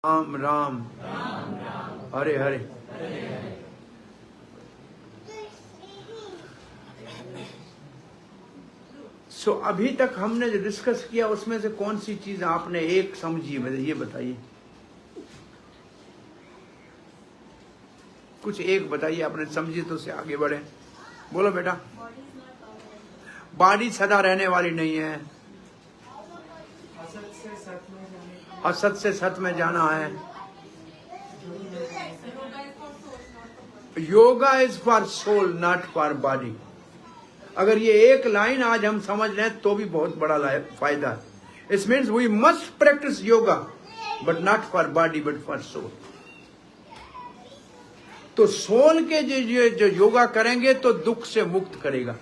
राम राम हरे हरे। सो अभी तक हमने जो डिस्कस किया उसमें से कौन सी चीज आपने एक समझी, मुझे ये बताइए। कुछ एक बताइए आपने समझी तो से आगे बढ़े। बोलो बेटा। बॉडी सदा रहने वाली नहीं है, असत से सत में जाना है। Yoga is for soul not for body. अगर ये एक लाइन आज हम समझ लें तो भी बहुत बड़ा फायदा है। It means we must practise yoga but not for body but for soul. तो सोल के जो योगा करेंगे तो दुख से मुक्त करेगा।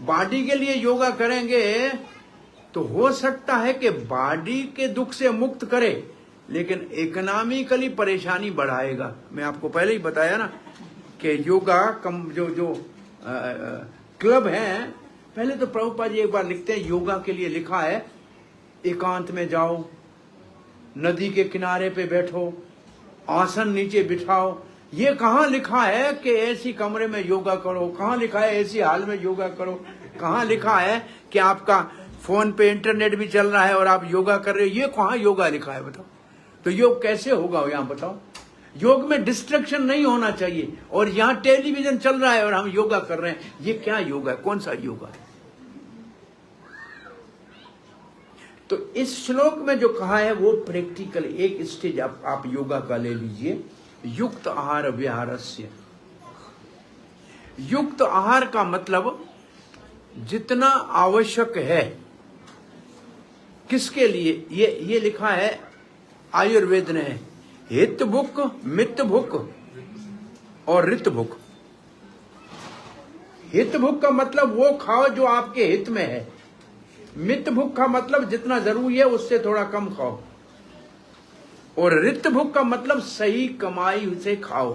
बॉडी के लिए योगा करेंगे तो हो सकता है कि बॉडी के दुख से मुक्त करे, लेकिन इकोनॉमिकली परेशानी बढ़ाएगा। मैं आपको पहले ही बताया ना कि योगा जो क्लब हैं, पहले तो प्रभुपाद जी एक बार लिखते हैं योगा के लिए लिखा है एकांत में जाओ, नदी के किनारे पे बैठो, आसन नीचे बिठाओ। ये कहाँ लिखा है कि ऐसी कमरे में योगा करो? कहाँ लिखा है ऐसी हाल में योगा करो? कहाँ लिखा है कि आपका फोन पे इंटरनेट भी चल रहा है और आप योगा कर रहे हो? ये कहाँ योगा लिखा है बताओ? तो योग कैसे होगा यहाँ बताओ? योग में डिस्ट्रैक्शन नहीं होना चाहिए, और यहाँ टेलीविजन चल रहा है और हम योगा कर रहे हैं। ये क्या योगा है? कौन सा योगा है? तो इस श्लोक में जो कहा है वो प्रैक्टिकल एक स्टेज आप योगा का ले लीजिए। युक्त आहार विहारस्य। युक्त आहार का मतलब जितना आवश्यक है। किसके लिए? ये लिखा है आयुर्वेद ने, हित भुक, मित भुक और ऋत भुक। हित भुक का मतलब वो खाओ जो आपके हित में है। मित भुक का मतलब जितना जरूरी है उससे थोड़ा कम खाओ। और ऋत भुक का मतलब सही कमाई से खाओ।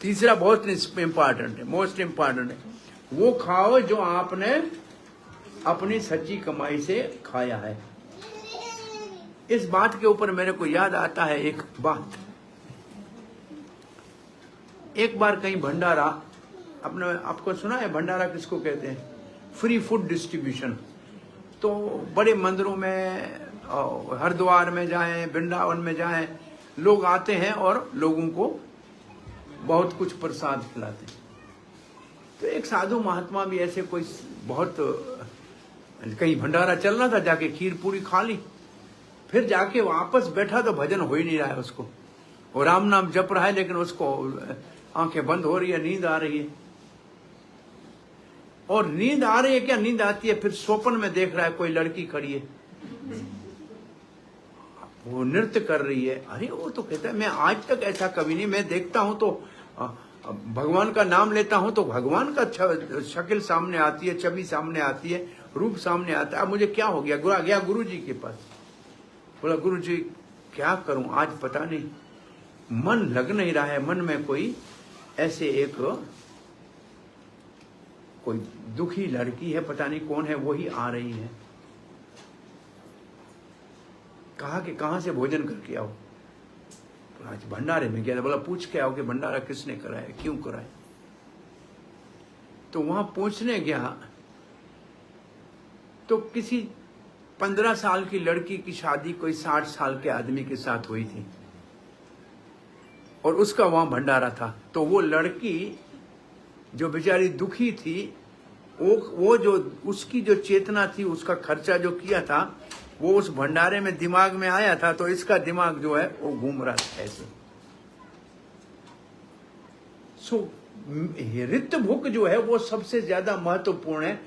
तीसरा बहुत इंपॉर्टेंट है, मोस्ट इंपॉर्टेंट है, वो खाओ जो आपने अपनी सच्ची कमाई से खाया है। इस बात के ऊपर मेरे को याद आता है एक बात। एक बार कहीं भंडारा, आपको सुना है भंडारा किसको कहते हैं? Free food distribution. तो बड़े मंदिरों में, हरिद्वार में जाएं, वृंदावन में जाएं, लोग आते हैं और लोगों को बहुत कुछ प्रसाद खिलाते हैं। तो एक साधु महात्मा भी ऐसे कोई बहुत कहीं भंडारा चलना था, जाके खीर पूरी खा ली, फिर जाके वापस बैठा तो भजन हो ही नहीं रहा है उसको, और राम नाम जप रहा है लेकिन उसको आंखें बंद हो रही है, नींद आ रही है। और नींद आ रही है क्या, नींद आती है, फिर स्वप्न में देख रहा है कोई लड़की खड़ी है, वो नृत्य कर रही है। अरे वो तो कहता है मैं आज तक ऐसा कभी नहीं, मैं देखता हूं तो भगवान का नाम लेता हूं तो भगवान का शक्ल सामने आती है, छवि सामने आती है, रूप सामने आता है। अब मुझे क्या हो गया? गया गुरु जी के पास, बोला गुरु जी क्या करूं, आज पता नहीं मन लग नहीं रहा है, मन में कोई ऐसे एक कोई दुखी लड़की है, पता नहीं कौन है, वही आ रही है। कहा कि कहां से भोजन करके आओ? आज भंडारे में गया था। बोला पूछ के आओ कि भंडारा किसने कराया, क्यों कराया? तो वहां पूछने गया तो किसी 15 साल की लड़की की शादी कोई 60 साल के आदमी के साथ हुई थी और उसका वहां भंडारा था। तो वो लड़की जो बेचारी दुखी थी, वो जो उसकी जो चेतना थी, उसका खर्चा जो किया था वो उस भंडारे में दिमाग में आया था, तो इसका दिमाग जो है वो घूम रहा था ऐसे। सो ऋत भुक जो है वो सबसे ज्यादा महत्वपूर्ण है।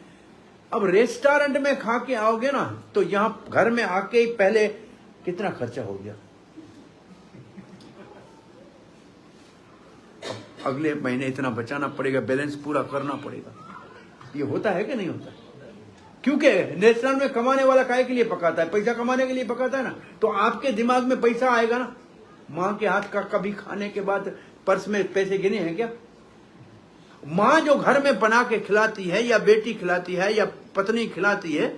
अब रेस्टोरेंट में खा के आओगे ना तो यहां घर में आके ही पहले कितना खर्चा हो गया, अगले महीने इतना बचाना पड़ेगा, बैलेंस पूरा करना पड़ेगा। ये होता है कि नहीं होता? क्योंकि रेस्टोरेंट में कमाने वाला काहे के लिए पकाता है? पैसा कमाने के लिए पकाता है ना। तो आपके दिमाग में पैसा आएगा ना। माँ के हाथ का कभी खाने के बाद पर्स में पैसे गिने हैं क्या? माँ जो घर में बना के खिलाती है, या बेटी खिलाती है, या पत्नी खिलाती है,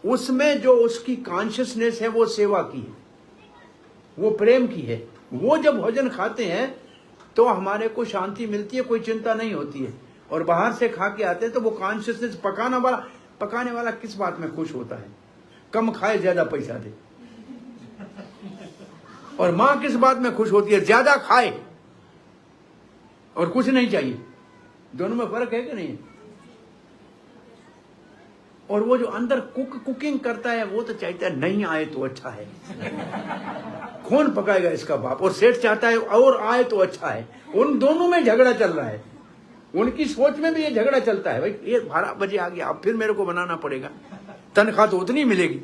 उसमें जो उसकी कॉन्शियसनेस है वो सेवा की है। वो प्रेम की है। वो जब भोजन खाते हैं तो हमारे को शांति मिलती है, कोई चिंता नहीं होती है। और बाहर से खा के आते हैं तो वो कॉन्शियसनेस, पकाने वाला किस बात में खुश होता है? कम खाए ज्यादा पैसा दे। और मां किस बात में खुश होती है? ज्यादा खाए और कुछ नहीं चाहिए। दोनों में फर्क है कि नहीं? और वो जो अंदर कुकिंग करता है वो तो चाहता है नहीं आए तो अच्छा है, कौन पकाएगा इसका बाप। और सेठ चाहता है और आए तो अच्छा है। उन दोनों में झगड़ा चल रहा है, उनकी सोच में भी ये झगड़ा चलता है। भाई ये 12 बजे आ गया, अब फिर मेरे को बनाना पड़ेगा, तनख्वाह तो उतनी मिलेगी।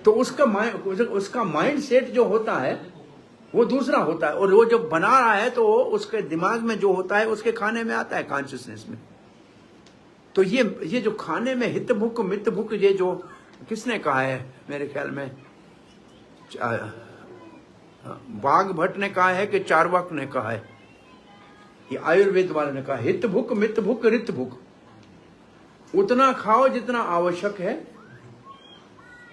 तो उसका माइंड सेट जो होता है वो दूसरा होता है। और वो जब बना रहा है तो उसके दिमाग में जो होता है उसके खाने में आता है, कॉन्शियसनेस में। तो ये जो खाने में हित भुक मित भुक, ये जो किसने कहा है? मेरे ख्याल में बाघ भट्ट ने कहा है कि चार्वाक ने कहा है, ये आयुर्वेद वाले ने कहा, हित भुक मित भुक रित भुक। उतना खाओ जितना आवश्यक है,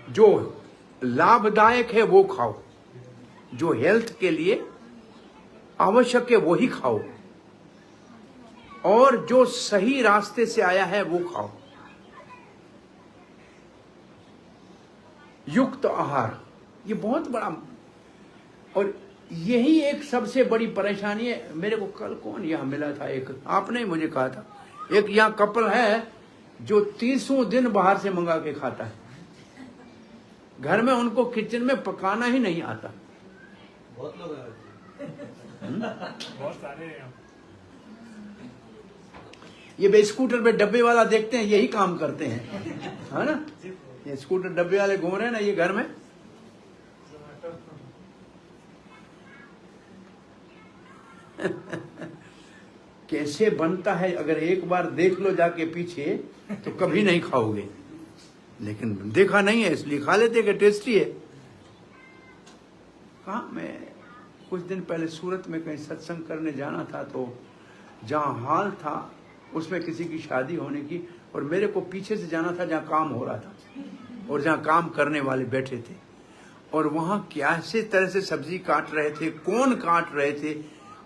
जो लाभदायक है वो खाओ, जो हेल्थ के लिए आवश्यक है वो ही खाओ, और जो सही रास्ते से आया है वो खाओ। युक्त आहार, ये बहुत बड़ा, और यही एक सबसे बड़ी परेशानी है। मेरे को कल कौन यहां मिला था, एक आपने ही मुझे कहा था, एक यहां कपल है जो 30 दिन बाहर से मंगा के खाता है। घर में उनको किचन में पकाना ही नहीं आता। बहुत लोग बहुत सारे हैं। ये स्कूटर पे डब्बे वाला देखते हैं, यही काम करते हैं, है ना? ये स्कूटर डब्बे वाले घूम रहे हैं ना ये घर में। कैसे बनता है अगर एक बार देख लो जाके पीछे तो कभी नहीं खाओगे, लेकिन देखा नहीं है इसलिए खा लेते कि टेस्टी है। हाँ, मैं कुछ दिन पहले सूरत में कहीं सत्संग करने जाना था, तो जहाँ हॉल था उसमें किसी की शादी होने की, और मेरे को पीछे से जाना था जहाँ काम हो रहा था और जहाँ काम करने वाले बैठे थे। और वहाँ कैसे तरह से सब्जी काट रहे थे, कौन काट रहे थे,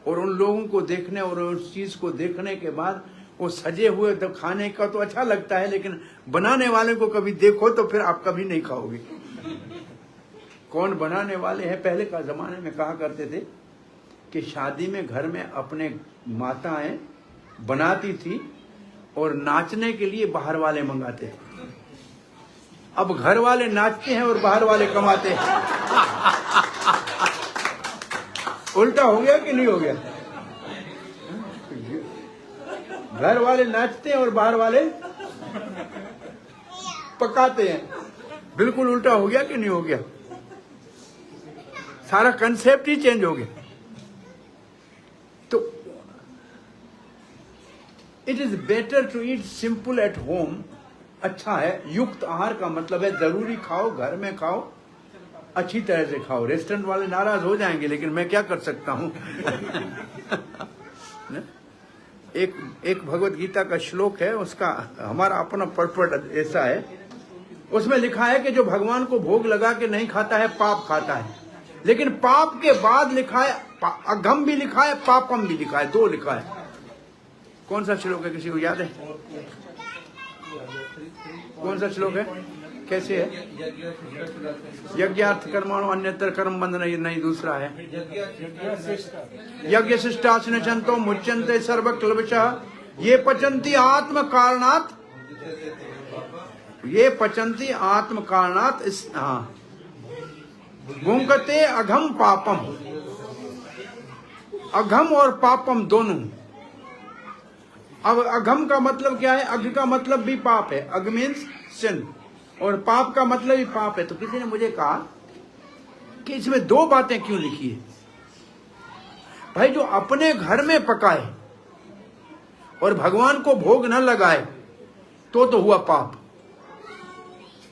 और उन लोगों को देखने और उस चीज को देखने के बाद वो सजे हुए, तो खाने का तो अच्छा लगता है, लेकिन बनाने वाले को कभी देखो तो फिर आप कभी नहीं खाओगे। कौन बनाने वाले हैं? पहले का जमाने में कहा करते थे कि शादी में घर में अपने माताएं बनाती थी और नाचने के लिए बाहर वाले मंगाते थे। अब घर वाले नाचते हैं और बाहर वाले कमाते हैं। उल्टा हो गया कि नहीं हो गया? घर वाले नाचते हैं और बाहर वाले पकाते हैं। बिल्कुल उल्टा हो गया कि नहीं हो गया? सारा कंसेप्ट ही चेंज हो गया। तो it is better to eat simple at home. अच्छा है। युक्त आहार का मतलब है जरूरी खाओ, घर में खाओ, अच्छी तरह से खाओ। रेस्टोरेंट वाले नाराज हो जाएंगे, लेकिन मैं क्या कर सकता हूं। एक भगवत गीता का श्लोक है, उसका हमारा अपना पर्पट ऐसा है, उसमें लिखा है कि जो भगवान को भोग लगा के नहीं खाता है पाप खाता है। लेकिन पाप के बाद लिखा है, अघम भी लिखा है, पापम भी लिखा है, 2 लिखा है। कौन सा श्लोक है, किसी को याद है? कौन सा श्लोक है? कैसे है? यज्ञार्थ कर्माणु अन्यत्र कर्म बंधन, नहीं दूसरा है। यज्ञ शिष्टासन चंतो मुच्यन्ते सर्व क्लबशः ये पचंती आत्म कारणात्, ये पचंती आत्म कारणात्। हाँ, भुंकते अघम पापम। अघम और पापम दोनों। अब अघम का मतलब क्या है? अघ का मतलब भी पाप है, अघ मीन्स सिन, और पाप का मतलब ही पाप है। तो किसी ने मुझे कहा कि इसमें 2 बातें क्यों लिखी है? भाई जो अपने घर में पकाए और भगवान को भोग न लगाए तो हुआ पाप।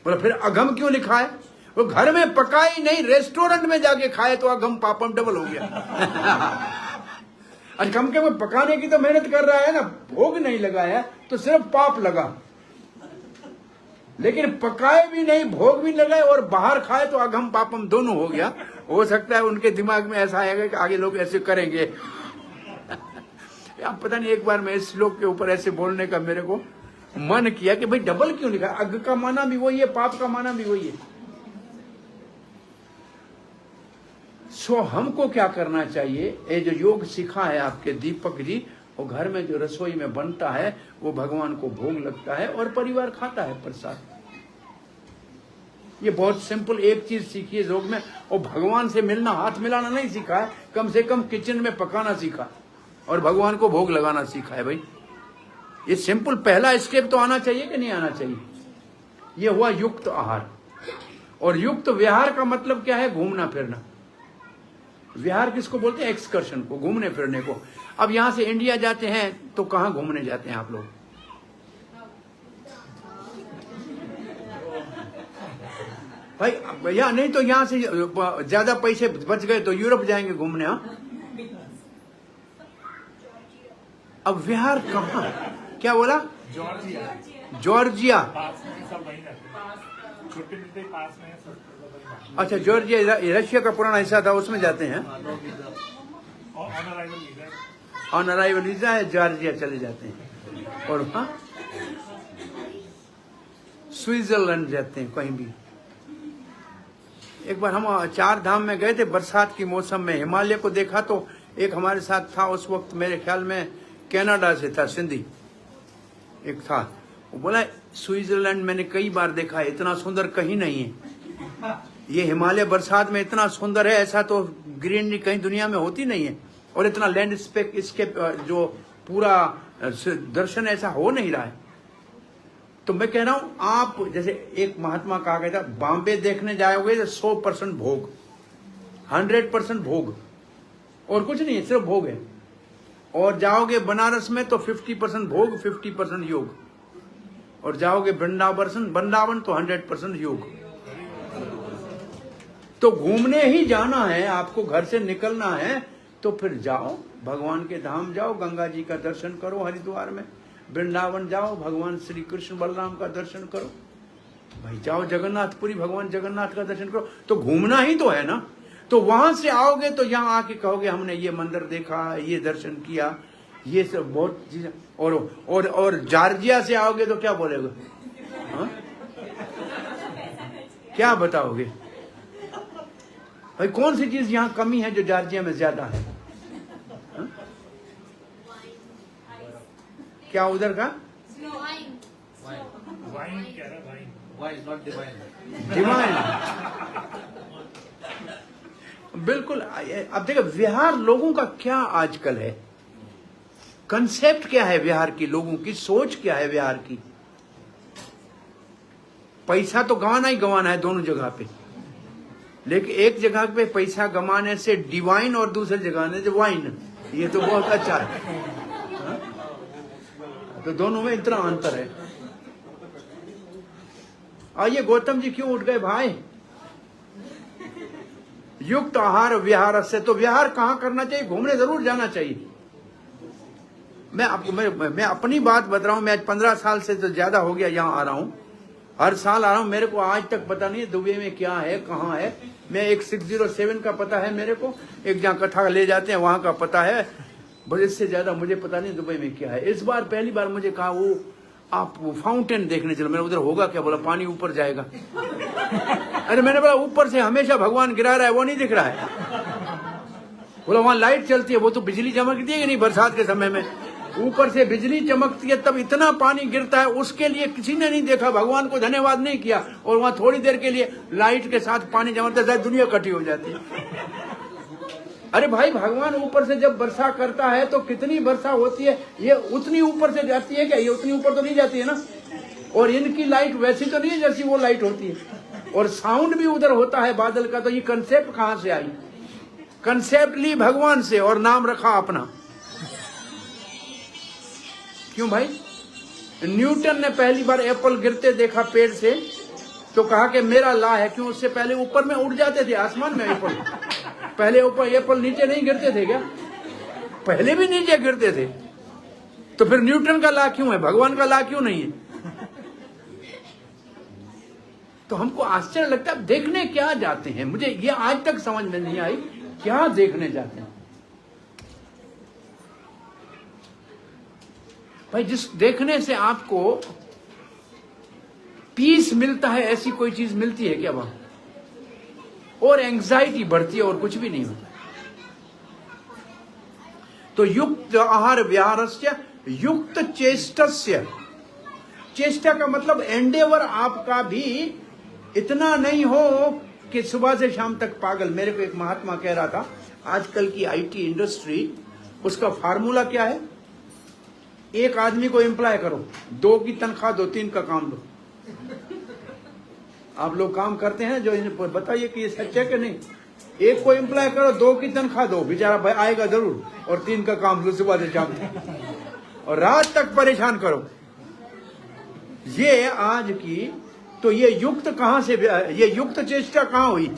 बोला फिर अघम क्यों लिखा है? वो घर में पकाए ही नहीं, रेस्टोरेंट में जाके खाए तो अघम पापम डबल हो गया। आज कम के कम पकाने की तो मेहनत कर रहा है ना, भोग नहीं लगाया तो सिर्फ पाप लगा। लेकिन पकाए भी नहीं, भोग भी लगाए और बाहर खाए तो अघम पापम दोनों हो गया। हो सकता है उनके दिमाग में ऐसा आएगा कि आगे लोग ऐसे करेंगे। अब पता नहीं, एक बार मैं इस श्लोक के ऊपर ऐसे बोलने का मेरे को मन किया कि भाई डबल क्यों लिखा, अग का माना भी वही है, पाप का माना भी वही है। सो हमको क्या करना चाहिए, ये जो योग सिखा है आपके दीपक जी, वो घर में जो रसोई में बनता है वो भगवान को भोग लगता है और परिवार खाता है प्रसाद। ये बहुत सिंपल एक चीज सीखी है योग में, और भगवान से मिलना, हाथ मिलाना नहीं सीखा है, कम से कम किचन में पकाना सीखा और भगवान को भोग लगाना सीखा है। भाई ये सिंपल पहला स्टेप तो आना चाहिए कि नहीं आना चाहिए। ये हुआ युक्त आहार। और युक्त विहार का मतलब क्या है, घूमना फिरना। विहार किसको बोलते हैं, एक्सकर्शन को, घूमने फिरने को। अब यहां से इंडिया जाते हैं तो कहां घूमने जाते हैं आप लोग, भाई भैया, नहीं तो यहां से ज्यादा पैसे बच गए तो यूरोप जाएंगे घूमने। हाँ, अब विहार कहां, क्या बोला, जॉर्जिया। अच्छा, जॉर्जिया रशिया का पुराना हिस्सा था, उसमें जाते हैं। ऑन अराइवल वीजा है, जॉर्जिया चले जाते हैं। और हाँ, स्विट्जरलैंड जाते हैं कहीं भी। एक बार हम 4 धाम में गए थे बरसात की मौसम में, हिमालय को देखा तो एक हमारे साथ था उस वक्त, मेरे ख्याल में कनाडा से था, सिंधी एक था, वो बोला स्विट्जरलैंड मैंने कई बार देखा है, इतना सुंदर कहीं नहीं है। ये हिमालय बरसात में इतना सुंदर है, ऐसा तो ग्रीनरी कहीं दुनिया में होती नहीं है, और इतना लैंडस्केप, इसके जो पूरा दर्शन ऐसा हो नहीं रहा है। तो मैं कह रहा हूं, आप जैसे एक महात्मा कहा गया था, बॉम्बे देखने जाओगे तो 100% भोग, 100% भोग, और कुछ नहीं है, सिर्फ भोग है। और जाओगे बनारस में तो 50% भोग, 50% योग। और जाओगे वृंदावन तो 100% योग। तो घूमने ही जाना है आपको, घर से निकलना है तो फिर जाओ, भगवान के धाम जाओ, गंगा जी का दर्शन करो हरिद्वार में, वृंदावन जाओ, भगवान श्री कृष्ण बलराम का दर्शन करो, भाई जाओ जगन्नाथपुरी, भगवान जगन्नाथ का दर्शन करो। तो घूमना ही तो है ना। तो वहां से आओगे तो यहाँ आके कहोगे हमने ये मंदिर देखा, ये दर्शन किया, ये सब बहुत चीजें। और जॉर्जिया से आओगे तो क्या बोलेगे, हाँ? क्या बताओगे भाई, कौन सी चीज यहाँ कमी है जो जॉर्जिया में ज्यादा है, हाँ? क्या उधर का डिवाइन, बिल्कुल। अब देखो विहार लोगों का क्या आजकल है, कंसेप्ट क्या है विहार की, लोगों की सोच क्या है विहार की। पैसा तो गंवाना ही गंवाना है दोनों जगह पे, लेकिन एक जगह पे पैसा गंवाने से डिवाइन और दूसरी जगह से वाइन, ये तो बहुत अच्छा है, हाँ? तो दोनों में इतना अंतर है। आइए गौतम जी क्यों उठ गए भाई। युक्त आहार विहार से, तो विहार कहां करना चाहिए, घूमने जरूर जाना चाहिए। मैं आपको मैं अपनी बात बता रहा हूं, मैं आज 15 साल से तो ज्यादा हो गया यहाँ आ रहा हूं, हर साल आ रहा हूं। मेरे को आज तक पता नहीं है दुबई में क्या है, कहाँ है। मैं एक 607 का पता है मेरे को, एक जहाँ कथा ले जाते हैं वहां का पता है, बस इससे ज्यादा मुझे पता नहीं दुबई में क्या है। इस बार पहली बार मुझे कहा वो आप वो फाउंटेन देखने चलो। मैंने उधर होगा क्या, बोला पानी ऊपर जाएगा। अरे मैंने बोला ऊपर से हमेशा भगवान गिरा रहा है, वो नहीं दिख रहा है। बोला वहां लाइट चलती है, वो तो बिजली चमकती है कि नहीं बरसात के समय में, ऊपर से बिजली चमकती है तब इतना पानी गिरता है, उसके लिए किसी ने नहीं देखा, भगवान को धन्यवाद नहीं किया। और वहां थोड़ी देर के लिए लाइट के साथ पानी जमता है, दुनिया इकट्ठी हो जाती है। अरे भाई भगवान ऊपर से जब वर्षा करता है तो कितनी वर्षा होती है, ये उतनी ऊपर से जाती है क्या, ये उतनी ऊपर तो नहीं जाती है ना। और इनकी लाइट वैसी तो नहीं है जैसी वो लाइट होती है, और साउंड भी उधर होता है बादल का। तो ये कंसेप्ट कहां से आई, कंसेप्ट ली भगवान से और नाम रखा अपना। क्यों भाई, न्यूटन ने पहली बार एप्पल गिरते देखा पेड़ से तो कहा कि मेरा ला है। क्यों, उससे पहले ऊपर में उड़ जाते थे आसमान में एप्पल, पहले ऊपर एप्पल नीचे नहीं गिरते थे क्या, पहले भी नीचे गिरते थे। तो फिर न्यूटन का ला क्यों है, भगवान का ला क्यों नहीं है। तो हमको आश्चर्य लगता है, देखने क्या जाते हैं? मुझे ये आज तक समझ में नहीं आई, क्या देखने जाते हैं भाई? जिस देखने से आपको पीस मिलता है, ऐसी कोई चीज मिलती है क्या वहां? और एंजाइटी बढ़ती है और कुछ भी नहीं होता। तो युक्त आहार विहारस्य युक्त चेष्टस्य, चेष्टा का मतलब एंडेवर आपका भी इतना नहीं हो कि सुबह से शाम तक पागल। मेरे को एक महात्मा कह रहा था, आजकल की आईटी इंडस्ट्री, उसका फार्मूला क्या है? एक आदमी को एम्प्लॉय करो, 2 की तनख्वाह दो, 3 का काम दो। आप लोग काम करते हैं जो, बताइए कि ये सच है कि नहीं? एक को एम्प्लॉय करो, 2 की तनख्वाह दो, बेचारा भाई आएगा जरूर, और 3 का काम दो सुबह से शाम तक, और रात तक परेशान करो। ये आज की, तो ये युक्त कहां से, ये युक्त चेष्टा कहां हुई?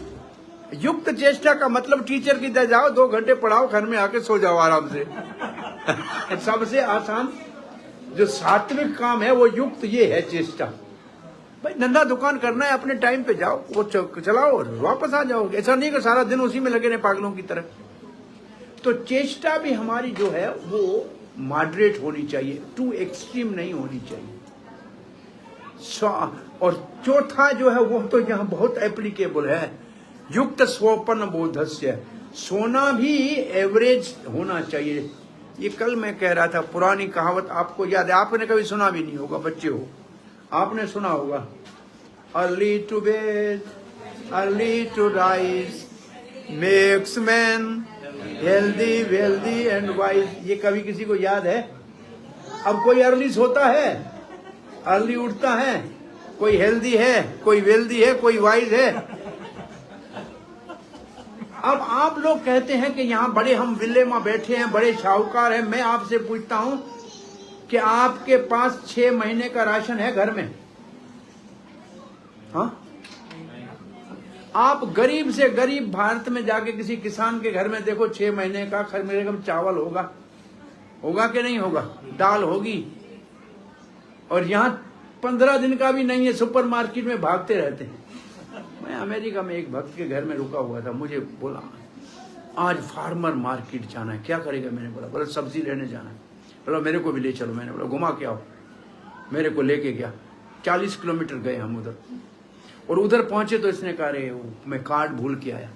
युक्त चेष्टा का मतलब टीचर की तरह जाओ, 2 घंटे पढ़ाओ, घर में आके सो जाओ आराम से। सबसे आसान जो सात्विक काम है वो युक्त ये है चेष्टा। भाई धंधा दुकान करना है, अपने टाइम पे जाओ, वो चलाओ, वापस आ जाओ। ऐसा नहीं कि सारा दिन उसी में लगे रहे पागलों की तरह। तो चेष्टा भी हमारी जो है वो मॉडरेट होनी चाहिए, टू एक्सट्रीम नहीं होनी चाहिए। और चौथा जो है वो तो यहाँ बहुत एप्लीकेबल है, युक्त स्वपन बोधस्य, सोना भी एवरेज होना चाहिए। ये कल मैं कह रहा था, पुरानी कहावत आपको याद है, आपने कभी सुना भी नहीं होगा, बच्चे हो, आपने सुना होगा, early to bed early to rise makes man healthy wealthy and wise. ये कभी किसी को याद है? अब कोई अर्ली सोता है, अर्ली उठता है, कोई हेल्दी है, कोई वेल्दी है, कोई वाइज है। अब आप लोग कहते हैं कि यहाँ बड़े हम विले में बैठे हैं, बड़े शाहूकार हैं। मैं आपसे पूछता हूं कि आपके पास 6 महीने का राशन है घर में? हाँ? आप गरीब से गरीब भारत में जाके किसी किसान के घर में देखो, 6 महीने का कम चावल होगा, होगा कि नहीं होगा? दाल होगी। और यहाँ 15 दिन का भी नहीं है, सुपरमार्केट में भागते रहते हैं। मैं अमेरिका में एक भक्त के घर में रुका हुआ था, मुझे बोला आज फार्मर मार्केट जाना है, क्या करेगा? मैंने बोला सब्जी लेने जाना है। बोला मेरे को भी ले चलो। मैंने बोला घुमा के आओ। मेरे को लेके गया, 40 किलोमीटर गए हम उधर, और उधर पहुंचे तो इसने कहा रे मैं कार्ड भूल के आया।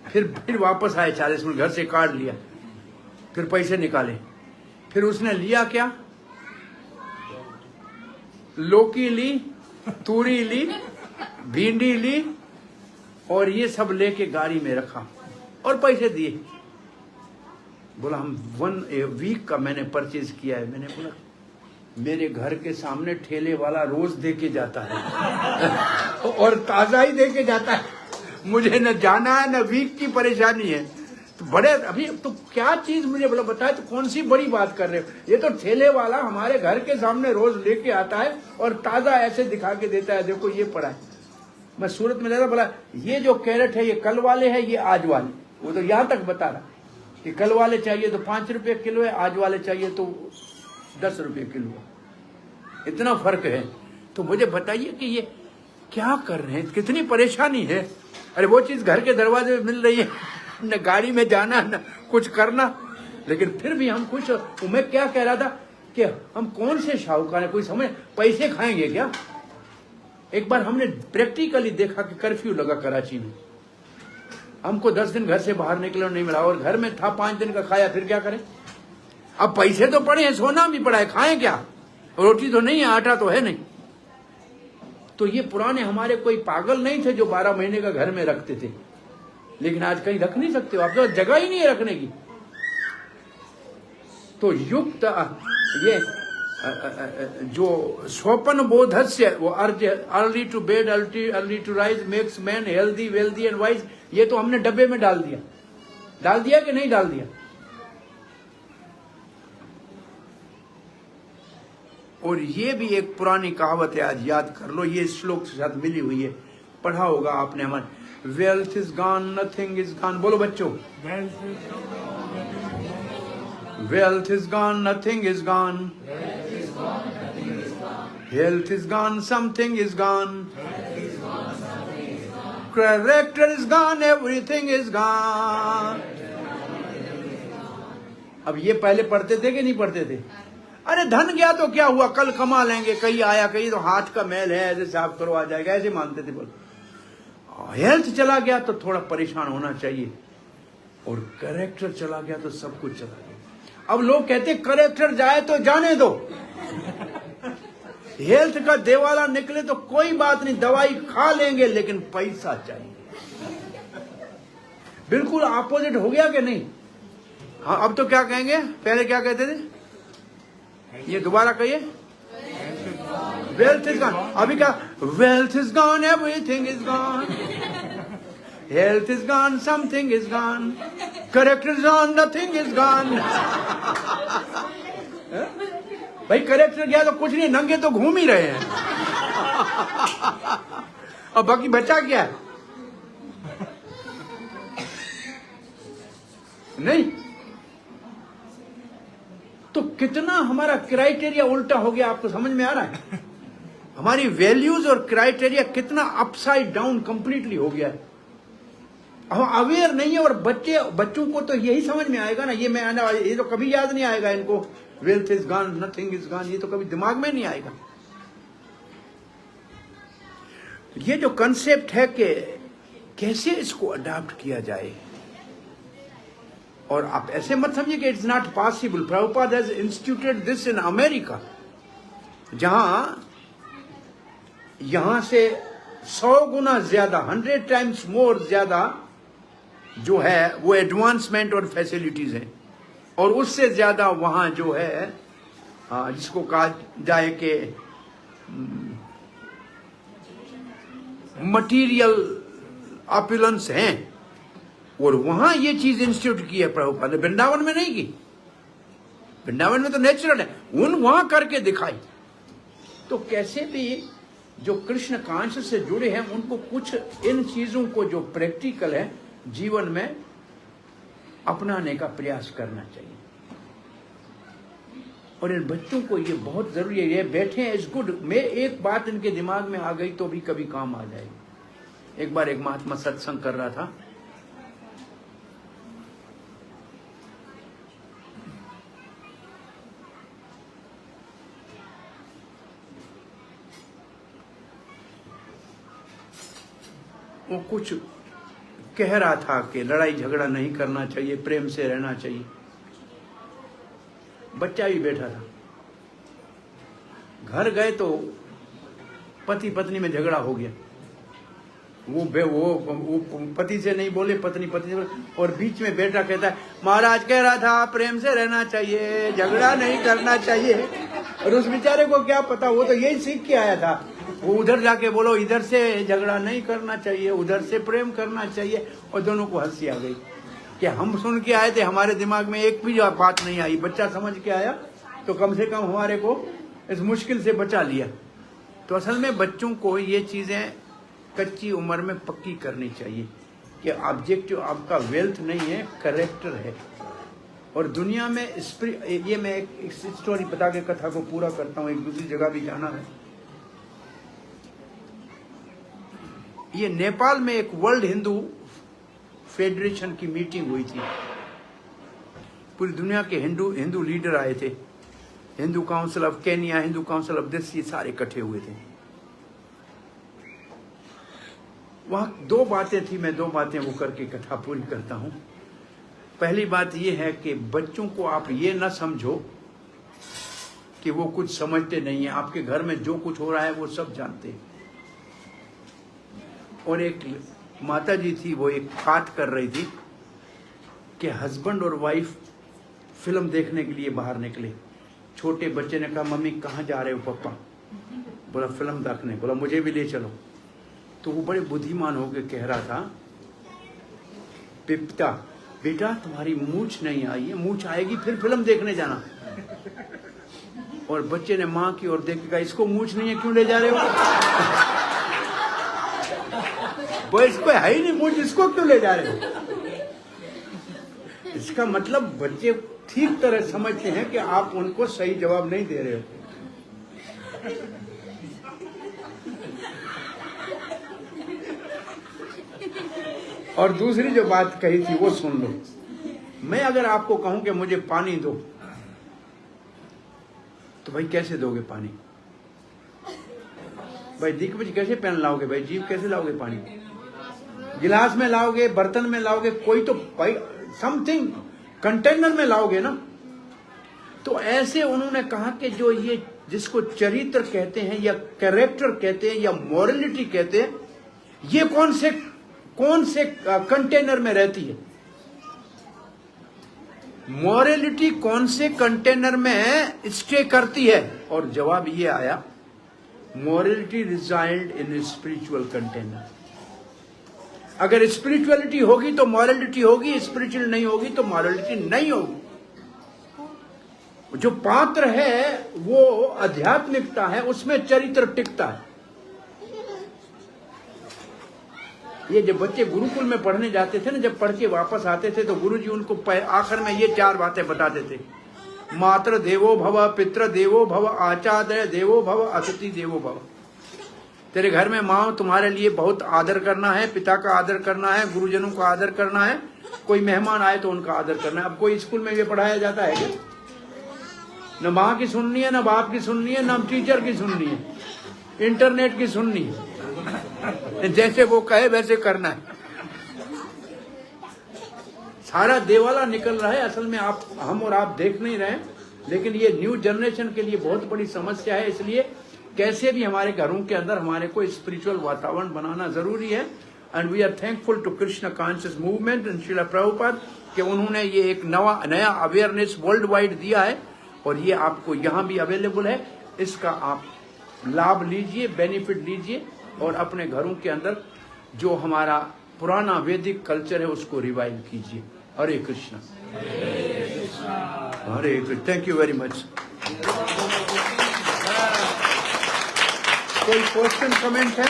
फिर वापस आए 40 मिनट, घर से कार्ड लिया, फिर पैसे निकाले, फिर उसने लिया क्या? लौकी ली, तूरी ली, भिंडी ली, और ये सब लेके गाड़ी में रखा और पैसे दिए। बोला हम 1 वीक का मैंने परचेज किया है। मैंने बोला मेरे घर के सामने ठेले वाला रोज दे के जाता है और ताजा ही दे के जाता है, मुझे न जाना है न वीक की परेशानी है। तो बड़े अभी तो क्या चीज मुझे बोला बताए, तो कौन सी बड़ी बात कर रहे हो? ये तो ठेले वाला हमारे घर के सामने रोज लेके आता है और ताजा ऐसे दिखा के देता है, देखो ये पड़ा है। मैं सूरत में रहता, बोला ये जो कैरेट है ये कल वाले है, ये आज वाले। वो तो यहां तक बता रहा कि कल वाले चाहिए तो 5 रुपए किलो है, आज वाले चाहिए तो 10 रुपए किलो है। इतना फर्क है। तो मुझे बताइए कि ये क्या कर रहे हैं, कितनी परेशानी है। अरे वो चीज घर के दरवाजे में मिल रही है, न गाड़ी में जाना न कुछ करना, लेकिन फिर भी हम खुश। तो मैं क्या कह रहा था कि हम कौन से शाहूकार हैं, कोई समझ पैसे खाएंगे क्या? एक बार हमने प्रैक्टिकली देखा कि कर्फ्यू लगा कराची में, हमको 10 दिन घर से बाहर निकलने नहीं मिला, और घर में था 5 दिन का खाया, फिर क्या करें? अब पैसे तो पड़े हैं, सोना भी पड़ा है, खाएं क्या? रोटी तो नहीं है, आटा तो है नहीं। तो ये पुराने हमारे कोई पागल नहीं थे जो 12 महीने का घर में रखते थे, लेकिन आज कहीं रख नहीं सकते हो, आप तो जगह ही नहीं है रखने की। तो युक्त ये जो स्वपन बोधस्य, वो early to bed early to rise makes man healthy wealthy and wise, ये तो हमने डब्बे में डाल दिया कि नहीं डाल दिया? और ये भी एक पुरानी कहावत है, आज याद कर लो, ये श्लोक के साथ मिली हुई है, पढ़ा होगा आपने हमारे। Wealth is gone nothing is gone, बोलो बच्चों। Wealth is gone nothing is gone, health is gone something is gone, character is gone, everything is gone. अब ये पहले पढ़ते थे कि नहीं पढ़ते थे? अरे धन गया तो क्या हुआ, कल कमा लेंगे, कहीं आया कहीं तो हाथ का मैल है, ऐसे साफ करो आ जाएगा, ऐसे मानते थे बोल। हेल्थ चला गया तो थोड़ा परेशान होना चाहिए, और कैरेक्टर चला गया तो सब कुछ चला गया। अब लोग कहते कैरेक्टर जाए तो जाने दो, हेल्थ का देवाला निकले तो कोई बात नहीं, दवाई खा लेंगे, लेकिन पैसा चाहिए। बिल्कुल ऑपोजिट हो गया कि नहीं? हाँ, अब तो क्या कहेंगे, पहले क्या कहते थे, ये दोबारा कहिए, वेल्थ इज गॉन। अभी क्या, wealth is gone, everything is gone, health is gone, something is gone, character is gone, nothing is gone. भाई करेक्टर गया तो कुछ नहीं, नंगे तो घूम ही रहे हैं। और बाकी बचा क्या है? नहीं तो कितना हमारा क्राइटेरिया उल्टा हो गया, आपको समझ में आ रहा है? हमारी वैल्यूज और क्राइटेरिया कितना अपसाइड डाउन कंप्लीटली हो गया है। हम अवेयर नहीं है, और बच्चों को तो यही समझ में आएगा ना, ये तो कभी याद नहीं आएगा इनको, wealth is gone, nothing is gone, ये तो कभी दिमाग में नहीं आएगा। ये जो कंसेप्ट है कि कैसे इसको अडॉप्ट किया जाए, और आप ऐसे मत समझिए कि it's not possible. Prabhupada has instituted this in America, यहां से 100 गुना ज्यादा, 100 टाइम्स मोर ज्यादा जो है वो एडवांसमेंट और फैसिलिटीज हैं, और उससे ज्यादा वहां जो है जिसको कहा जाए कि मटीरियल ऑपुलेंस हैं, और वहां ये चीज इंस्टीट्यूट की है प्रभुपाद ने, वृंदावन में नहीं की। वृंदावन में तो नेचुरल है, वहां करके दिखाई। तो कैसे भी जो कृष्ण कॉन्शियस से जुड़े हैं उनको कुछ इन चीजों को जो प्रैक्टिकल है जीवन में अपनाने का प्रयास करना चाहिए। और इन बच्चों को ये बहुत जरूरी है, ये बैठे हैं इज गुड। मैं एक बात इनके दिमाग में आ गई तो भी कभी काम आ जाएगी। एक बार एक महात्मा सत्संग कर रहा था, वो कुछ कह रहा था कि लड़ाई झगड़ा नहीं करना चाहिए, प्रेम से रहना चाहिए। बच्चा भी बैठा था। घर गए तो पति पत्नी में झगड़ा हो गया। वो पति से नहीं बोले, पत्नी से बोले, और बीच में बेटा कहता है महाराज कह रहा था प्रेम से रहना चाहिए, झगड़ा नहीं करना चाहिए। और उस बेचारे को क्या पता, वो तो यही सीख के आया था। वो उधर जाके बोलो इधर से झगड़ा नहीं करना चाहिए, उधर से प्रेम करना चाहिए, और दोनों को हंसी आ गई कि हम सुन के आए थे, हमारे दिमाग में एक भी बात नहीं आई। बच्चा समझ के आया तो कम से कम हमारे को इस मुश्किल से बचा लिया। तो असल में बच्चों को ये चीजें कच्ची उम्र में पक्की करनी चाहिए कि ऑब्जेक्टिव आपका वेल्थ नहीं है, कैरेक्टर है। और दुनिया में ये मैं एक स्टोरी बता के कथा को पूरा करता हूँ, एक दूसरी जगह भी जाना है। ये नेपाल में एक वर्ल्ड हिंदू फेडरेशन की मीटिंग हुई थी। पूरी दुनिया के हिंदू लीडर आए थे। Hindu council of Kenya, Hindu council of this, ये सारे इकट्ठे हुए थे। वहां दो बातें थी, मैं दो बातें वो करके कथा पूरी करता हूं। पहली बात ये है कि बच्चों को आप ये ना समझो कि वो कुछ समझते नहीं है। आपके घर में जो कुछ हो रहा है वो सब जानते हैं। और एक माता जी थी, वो एक पाठ कर रही थी कि हस्बैंड और वाइफ फिल्म देखने के लिए बाहर निकले। छोटे बच्चे ने कहा मम्मी कहाँ जा रहे हो पापा? बोला फिल्म देखने। बोला मुझे भी ले चलो। तो वो बड़े बुद्धिमान होकर कह रहा था पिता बेटा तुम्हारी मूंछ नहीं आई है, मूंछ आएगी फिर फिल्म देखने जाना। और बच्चे ने माँ की ओर देख के कहा इसको मूंछ नहीं है क्यों ले जा रहे हो? वो इसको है ही नहीं मूंछ, इसको क्यों ले जा रहे हो? इसका मतलब बच्चे ठीक तरह समझते हैं कि आप उनको सही जवाब नहीं दे रहे हो। और दूसरी जो बात कही थी वो सुन लो। मैं अगर आपको कहूं कि मुझे पानी दो, तो भाई कैसे दोगे पानी? भाई दिग्विजय कैसे पेन लाओगे? भाई जीव कैसे लाओगे पानी? गिलास में लाओगे, बर्तन में लाओगे, कोई तो भाई समथिंग कंटेनर में लाओगे ना। तो ऐसे उन्होंने कहा कि जो ये जिसको चरित्र कहते हैं या कैरेक्टर कहते हैं या मॉरलिटी कहते हैं, ये कौन से कंटेनर में रहती है? मॉरलिटी कौन से कंटेनर में स्टे करती है? और जवाब ये आया, morality resides in spiritual container. अगर स्पिरिचुअलिटी होगी तो मॉरलिटी होगी, स्पिरिचुअल नहीं होगी तो मॉरलिटी नहीं होगी। जो पात्र है वो आध्यात्मिकता है, उसमें चरित्र टिकता है। ये जब बच्चे गुरुकुल में पढ़ने जाते थे ना, जब पढ़ के वापस आते थे तो गुरुजी उनको आखिर में ये 4 बातें बताते थे। मातृ देवो भव, पितृ देवो भव, आचार्य देवो भव, अतिथि देवो भव। तेरे घर में माँ तुम्हारे लिए बहुत आदर करना है, पिता का आदर करना है, गुरुजनों का आदर करना है, कोई मेहमान आए तो उनका आदर करना है। अब कोई स्कूल में ये पढ़ाया जाता है क्या? न माँ की सुननी है, न बाप की सुननी है, न टीचर की सुननी है, इंटरनेट की सुननी है। जैसे वो कहे वैसे करना है। सारा देवाला निकल रहा है। असल में हम और आप देख नहीं रहे, लेकिन ये न्यू जनरेशन के लिए बहुत बड़ी समस्या है। इसलिए कैसे भी हमारे घरों के अंदर हमारे को स्पिरिचुअल वातावरण बनाना जरूरी है। And we are thankful to Krishna conscious movement and Srila Prabhupada कि उन्होंने ये एक नया अवेयरनेस वर्ल्ड वाइड दिया है, और ये आपको यहाँ भी अवेलेबल है। इसका आप लाभ लीजिए, बेनिफिट लीजिए, और अपने घरों के अंदर जो हमारा पुराना वैदिक कल्चर है उसको रिवाइव कीजिए। Hare Krishna, Hare Krishna. Thank you very much. कोई क्वेश्चन कमेंट है?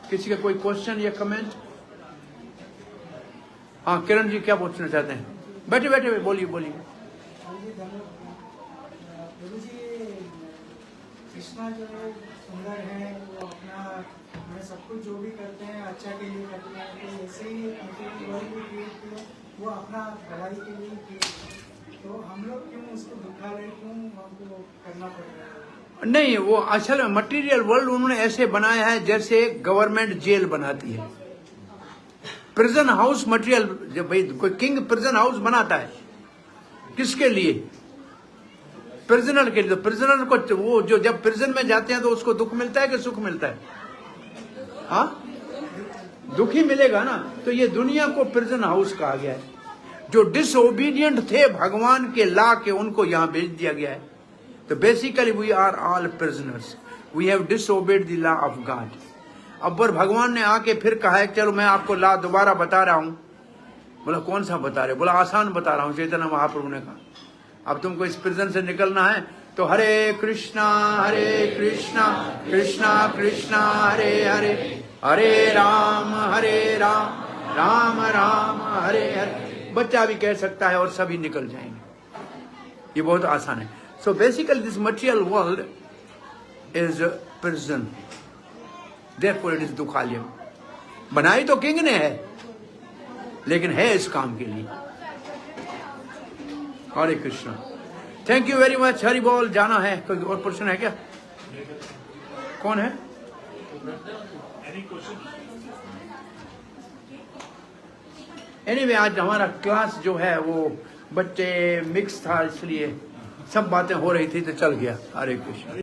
किसी का कोई क्वेश्चन या कमेंट? हाँ किरण जी क्या पूछना चाहते हैं? बैठे बैठे बोलिए बोलिए। कृष्णा जो सुंदर है, वो अपना हमें सब कुछ जो भी करते हैं अच्छा के लिए करते हैं, तो ऐसे ही वो अपना भलाई के लिए किए, तो हम लोग क्यों उसको दुखा रहे, क्यों हमको करना पड़ रहा है? नहीं, वो असल में मटेरियल वर्ल्ड उन्होंने ऐसे बनाया है जैसे गवर्नमेंट जेल बनाती है। प्रिजन हाउस मटेरियल, जब भाई कोई किंग प्रिजन हाउस बनाता है किसके लिए? प्रिजनर के लिए। तो प्रिजनर को वो जो जब प्रिजन में जाते हैं तो उसको दुख मिलता है कि सुख मिलता है? हाँ, दुख ही मिलेगा ना। तो ये दुनिया को प्रिजन हाउस कहा गया है। जो डिसओबीडियंट थे भगवान के लॉ के, उनको यहाँ भेज दिया गया है। तो basically we are all prisoners, we have disobeyed the law of God. अब भगवान ने आके फिर कहा है चलो मैं आपको लॉ दोबारा बता रहा हूं। बोला कौन सा बता रहे? बोला आसान बता रहा हूं। चैतन्य महाप्रभु ने कहा अब तुमको इस प्रिजन से निकलना है तो हरे कृष्णा कृष्णा कृष्णा हरे हरे, हरे राम राम राम हरे हरे। बच्चा भी कह सकता है और सभी निकल जाएंगे। ये बहुत आसान है। So basically this material world is prison, therefore it is दुखालयम। बनाई तो किंग ने है, लेकिन है इस काम के लिए। Hare Krishna. Thank you very much. Hari बोल। जाना है? कोई और प्रश्न है क्या? कौन है? एनीवे आज हमारा क्लास जो है वो बच्चे मिक्स था, इसलिए सब बातें हो रही थी तो चल गया। हरे कृष्ण।